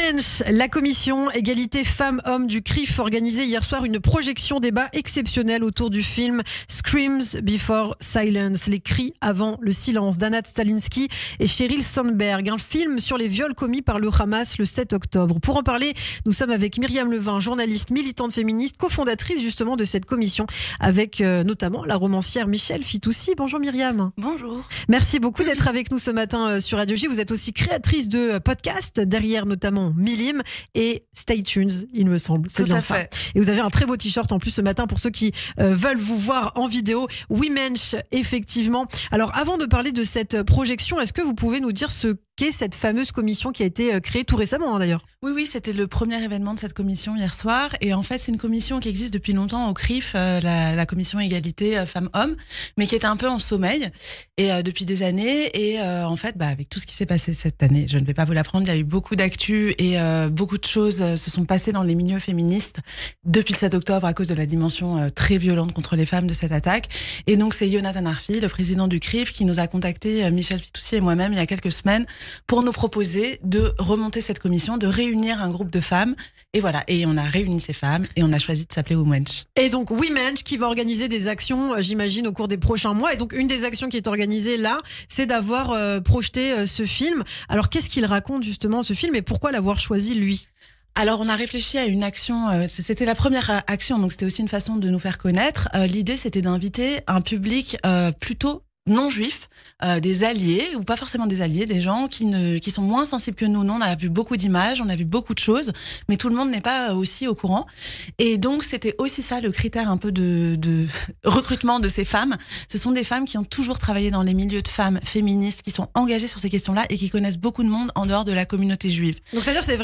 Women's, la commission égalité femmes-hommes du CRIF organisait hier soir une projection débat exceptionnelle autour du film Screams Before Silence, les cris avant le silence d'Anat Stalinsky et Sheryl Sandberg, un film sur les viols commis par le Hamas le 7 octobre. Pour en parler, nous sommes avec Myriam Levin, journaliste, militante féministe, cofondatrice justement de cette commission, avec notamment la romancière Michèle Fitoussi. Bonjour Myriam. Bonjour. Merci beaucoup d'être avec nous ce matin sur Radio J. Vous êtes aussi créatrice de podcasts, derrière notamment Milim et Stay Tuned, il me semble. C'est bien ça. Et vous avez un très beau t-shirt en plus ce matin pour ceux qui veulent vous voir en vidéo. Women's, effectivement. Alors avant de parler de cette projection, est-ce que vous pouvez nous dire ce qu'est cette fameuse commission qui a été créée tout récemment d'ailleurs? Oui, c'était le premier événement de cette commission hier soir. Et en fait, c'est une commission qui existe depuis longtemps au CRIF, la commission égalité femmes-hommes, mais qui était un peu en sommeil et depuis des années. Et en fait, avec tout ce qui s'est passé cette année, je ne vais pas vous l'apprendre, il y a eu beaucoup d'actu et beaucoup de choses se sont passées dans les milieux féministes depuis le 7 octobre à cause de la dimension très violente contre les femmes de cette attaque. Et donc, c'est Jonathan Arfi, le président du CRIF, qui nous a contacté, Michèle Fitoussi et moi-même, il y a quelques semaines, pour nous proposer de remonter cette commission, de réunir un groupe de femmes. Et voilà, et on a réuni ces femmes et on a choisi de s'appeler Women's. Et donc Women's qui va organiser des actions, j'imagine, au cours des prochains mois. Et donc une des actions qui est organisée là, c'est d'avoir projeté ce film. Alors qu'est-ce qu'il raconte justement ce film et pourquoi l'avoir choisi lui ? Alors, on a réfléchi à une action, c'était la première action, donc c'était aussi une façon de nous faire connaître. L'idée, c'était d'inviter un public plutôt non juifs, des alliés, ou pas forcément des alliés, des gens qui sont moins sensibles que nous. Nous, on a vu beaucoup d'images, on a vu beaucoup de choses, mais tout le monde n'est pas aussi au courant. Et donc, c'était aussi ça le critère un peu de recrutement de ces femmes. Ce sont des femmes qui ont toujours travaillé dans les milieux de femmes féministes, qui sont engagées sur ces questions-là et qui connaissent beaucoup de monde en dehors de la communauté juive. Donc, c'est-à-dire c'est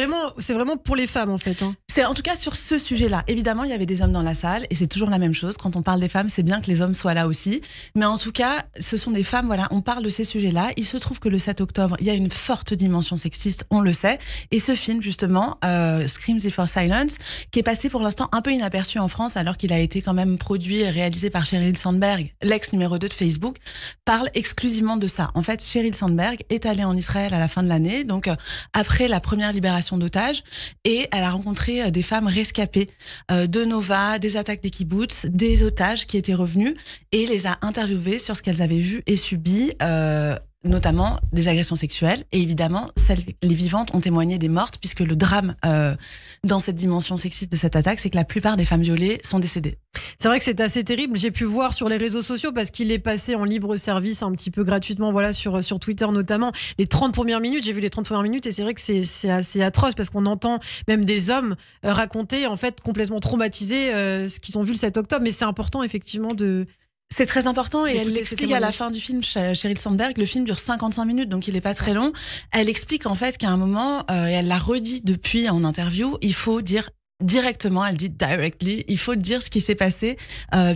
vraiment pour les femmes, en fait. Hein. C'est en tout cas sur ce sujet-là. Évidemment, il y avait des hommes dans la salle et c'est toujours la même chose. Quand on parle des femmes, c'est bien que les hommes soient là aussi. Mais en tout cas, ce sont des femmes, voilà, on parle de ces sujets-là. Il se trouve que le 7 octobre, il y a une forte dimension sexiste, on le sait. Et ce film, justement, Screams Before Silence, qui est passé pour l'instant un peu inaperçu en France, alors qu'il a été quand même produit et réalisé par Sheryl Sandberg, l'ex numéro 2 de Facebook, parle exclusivement de ça. En fait, Sheryl Sandberg est allée en Israël à la fin de l'année, donc après la première libération d'otages, et elle a rencontré des femmes rescapées de Nova, des attaques des kibboutz, des otages qui étaient revenus, et les a interviewées sur ce qu'elles avaient vu et subi, notamment des agressions sexuelles. Et évidemment, les vivantes ont témoigné des mortes, puisque le drame dans cette dimension sexiste de cette attaque, c'est que la plupart des femmes violées sont décédées. C'est vrai que c'est assez terrible. J'ai pu voir sur les réseaux sociaux, parce qu'il est passé en libre service un petit peu gratuitement, voilà, sur Twitter notamment, les 30 premières minutes. J'ai vu les 30 premières minutes et c'est vrai que c'est assez atroce, parce qu'on entend même des hommes raconter, en fait, complètement traumatisés ce qu'ils ont vu le 7 octobre. Mais c'est important, effectivement, C'est très important et elle l'explique à la fin du film, Sheryl Sandberg. Le film dure 55 minutes, donc il est pas très long. Elle explique en fait qu'à un moment, et elle l'a redit depuis en interview, il faut dire directement, elle dit directly, il faut dire ce qui s'est passé,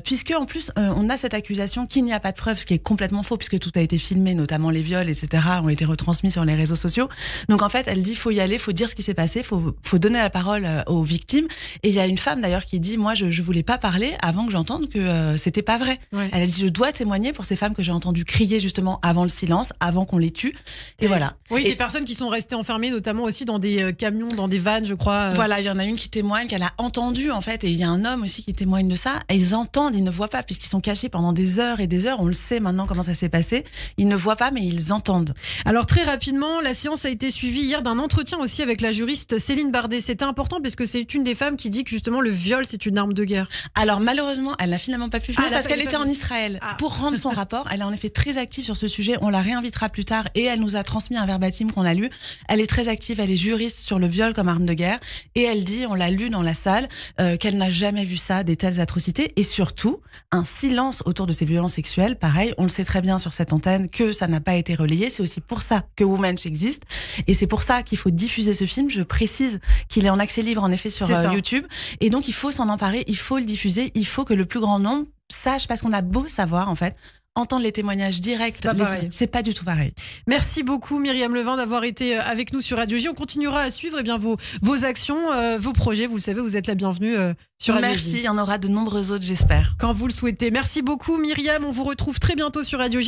puisque en plus on a cette accusation qu'il n'y a pas de preuves, ce qui est complètement faux, puisque tout a été filmé, notamment les viols, etc., ont été retransmis sur les réseaux sociaux. Donc en fait, elle dit faut y aller, faut dire ce qui s'est passé, faut donner la parole aux victimes. Et il y a une femme d'ailleurs qui dit moi je voulais pas parler avant que j'entende que c'était pas vrai. Ouais. Elle a dit je dois témoigner pour ces femmes que j'ai entendu crier justement avant le silence, avant qu'on les tue. Et voilà. Oui, des personnes qui sont restées enfermées, notamment aussi dans des camions, dans des vannes, je crois. Voilà, il y en a une qui témoigne qu'elle a entendu en fait, et il y a un homme aussi qui témoigne de ça, et ils entendent, ils ne voient pas, puisqu'ils sont cachés pendant des heures et des heures, on le sait maintenant comment ça s'est passé, ils ne voient pas mais ils entendent. Alors très rapidement, la séance a été suivie hier d'un entretien aussi avec la juriste Céline Bardet. C'était important parce que c'est une des femmes qui dit que justement le viol c'est une arme de guerre. Alors malheureusement elle n'a finalement pas pu venir parce qu'elle était en Israël pour rendre son rapport. Elle est en effet très active sur ce sujet, on la réinvitera plus tard et elle nous a transmis un verbatim qu'on a lu. Elle est très active, elle est juriste sur le viol comme arme de guerre et elle dit, on l'a lu dans la salle, qu'elle n'a jamais vu ça, des telles atrocités, et surtout un silence autour de ces violences sexuelles. Pareil, on le sait très bien sur cette antenne que ça n'a pas été relayé. C'est aussi pour ça que Women's existe et c'est pour ça qu'il faut diffuser ce film. Je précise qu'il est en accès libre en effet sur YouTube, et donc il faut s'en emparer, il faut le diffuser, il faut que le plus grand nombre sache, parce qu'on a beau savoir en fait, entendre les témoignages directs, c'est pas du tout pareil. Merci beaucoup Myriam Levin d'avoir été avec nous sur Radio J. On continuera à suivre vos actions, vos projets. Vous le savez, vous êtes la bienvenue sur Radio J. Merci, il y en aura de nombreux autres, j'espère. Quand vous le souhaitez. Merci beaucoup Myriam, on vous retrouve très bientôt sur Radio J.